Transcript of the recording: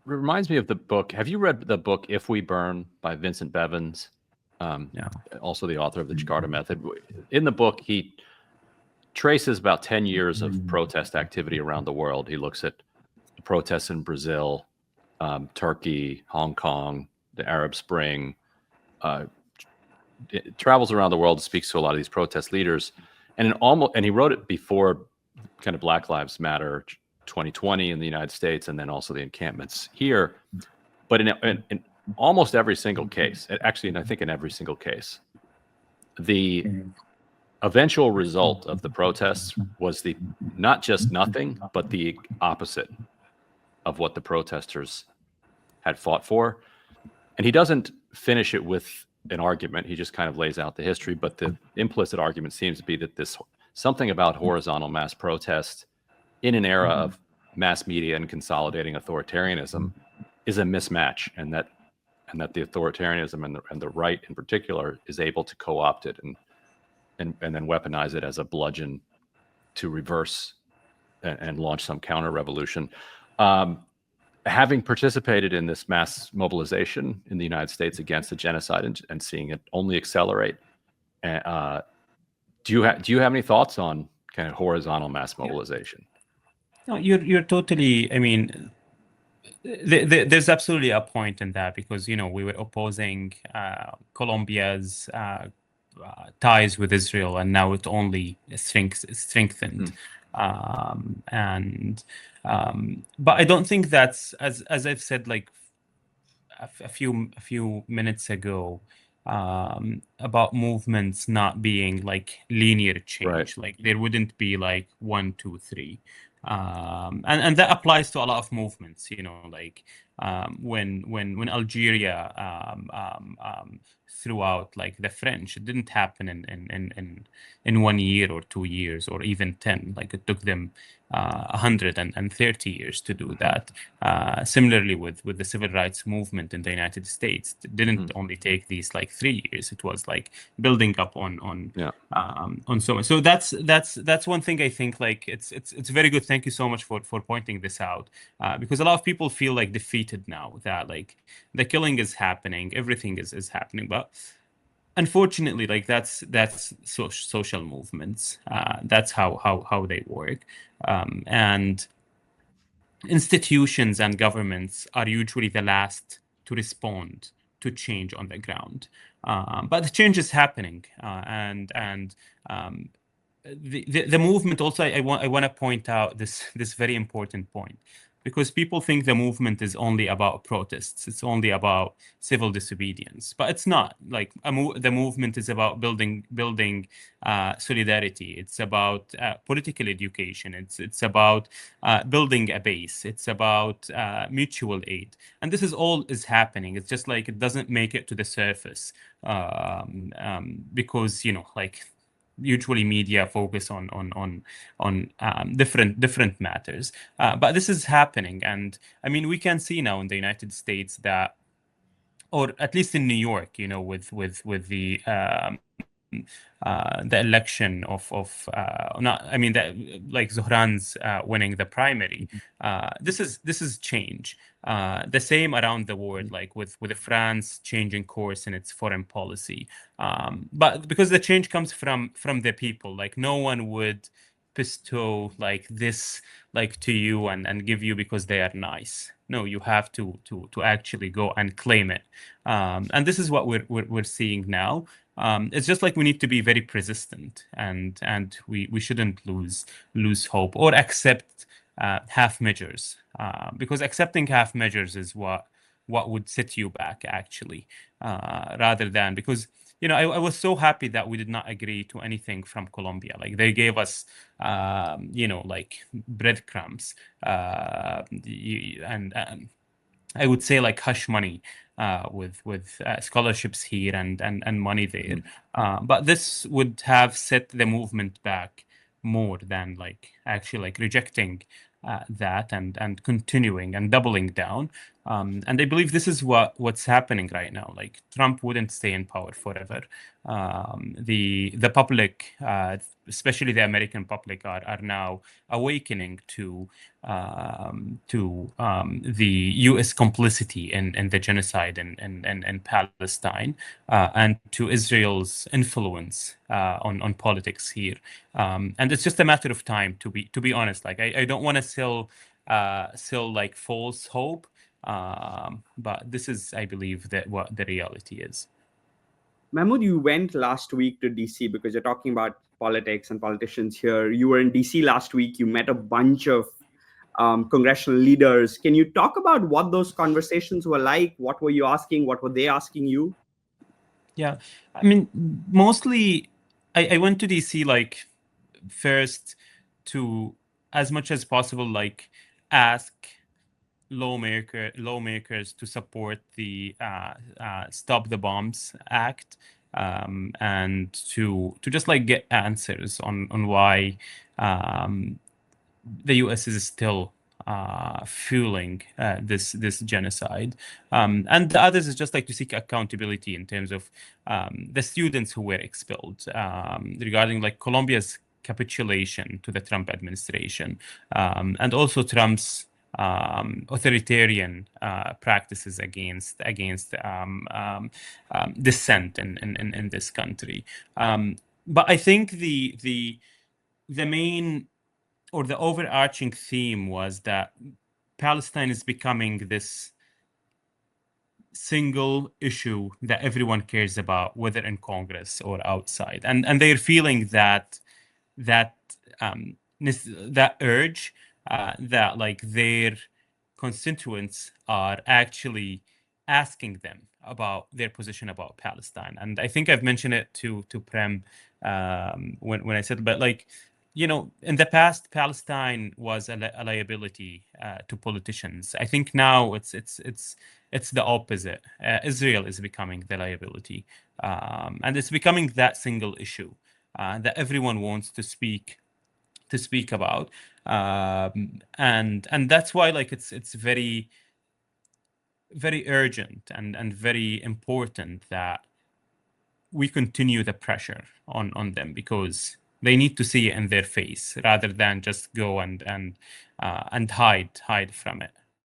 reminds me of the book. Have you read the book If We Burn by Vincent Bevins? Yeah. Also the author of the Jakarta Method. In the book, he traces about 10 years of protest activity around the world. He looks at the protests in Brazil, Turkey, Hong Kong, the Arab Spring, it travels around the world, speaks to a lot of these protest leaders, and he wrote it before kind of Black Lives Matter 2020 in the United States, and then also the encampments here. But in almost every single case, actually, and I think in every single case, the eventual result of the protests was not just nothing, but the opposite of what the protesters had fought for. And he doesn't finish it with an argument. He just kind of lays out the history. But the implicit argument seems to be that something about horizontal mass protest in an era of mass media and consolidating authoritarianism is a mismatch, and that the authoritarianism and the right in particular is able to co-opt it and then weaponize it as a bludgeon to reverse and launch some counter revolution. Having participated in this mass mobilization in the United States against the genocide and seeing it only accelerate, do you have any thoughts on kind of horizontal mass mobilization? No, you're totally. I mean, there's absolutely a point in that, because we were opposing Colombia's ties with Israel, and now it only strengthened. But I don't think that's, as I've said like a few minutes ago, about movements not being like linear change. Right. Like there wouldn't be like 1, 2, 3. And that applies to a lot of movements, like when Algeria threw out like the French, it didn't happen in 1 year or 2 years or even 10. Like it took them 130 years to do that. Similarly with the civil rights movement in the United States, it didn't only take these like 3 years. It was like building up on so much. So that's one thing I think like it's very good. Thank you so much for pointing this out, because a lot of people feel like defeated now that like the killing is happening, everything is happening, but unfortunately, like that's social movements. That's how they work, and institutions and governments are usually the last to respond to change on the ground. But the change is happening, and the movement also. I want to point out this very important point, because people think the movement is only about protests. It's only about civil disobedience, but it's not. Like the movement is about building solidarity. It's about political education. It's about building a base. It's about mutual aid, and this is all is happening. It's just like it doesn't make it to the surface, because like usually media focus on different matters, but this is happening. And I mean, we can see now in the United States that, or at least in New York, with the election of not, I mean, that like Zohran's winning the primary. This is change. The same around the world, like with France changing course in its foreign policy. But because the change comes from the people, like no one would bestow like this like to you and give you because they are nice. No, you have to actually go and claim it. And this is what we're seeing now. It's just like we need to be very persistent, and we shouldn't lose hope or accept half measures, because accepting half measures is what would set you back actually, rather than, because I was so happy that we did not agree to anything from Colombia. Like they gave us like breadcrumbs, and I would say like hush money, with scholarships here and money there. But this would have set the movement back more than like actually like rejecting that and continuing and doubling down. And I believe this is what's happening right now. Like Trump wouldn't stay in power forever. The public, especially the American public, are now awakening to the U.S. complicity in the genocide in Palestine, and to Israel's influence on politics here. And it's just a matter of time, to be honest. Like I don't want to sell like false hope. But this is, I believe, that what the reality is. Mahmoud, you went last week to DC because you're talking about politics and politicians here. You were in DC last week. You met a bunch of congressional leaders. Can you talk about what those conversations were like? What were you asking? What were they asking you? Yeah, I mean, mostly I went to DC like first to, as much as possible, like ask lawmakers to support the Stop the Bombs Act, and to just like get answers on why the U.S. is still fueling this genocide, and the others is just like to seek accountability in terms of the students who were expelled, regarding like Colombia's capitulation to the Trump administration, and also Trump's authoritarian practices against dissent in this country. But I think the main or the overarching theme was that Palestine is becoming this single issue that everyone cares about, whether in Congress or outside, and they're feeling that urge, that like their constituents are actually asking them about their position about Palestine. And I think I've mentioned it to Prem when I said, but like, you know, in the past, Palestine was a liability to politicians. I think now it's the opposite. Israel is becoming the liability, and it's becoming that single issue that everyone wants to speak about, and that's why like it's very very urgent and very important that we continue the pressure on them, because they need to see it in their face rather than just go and hide from it.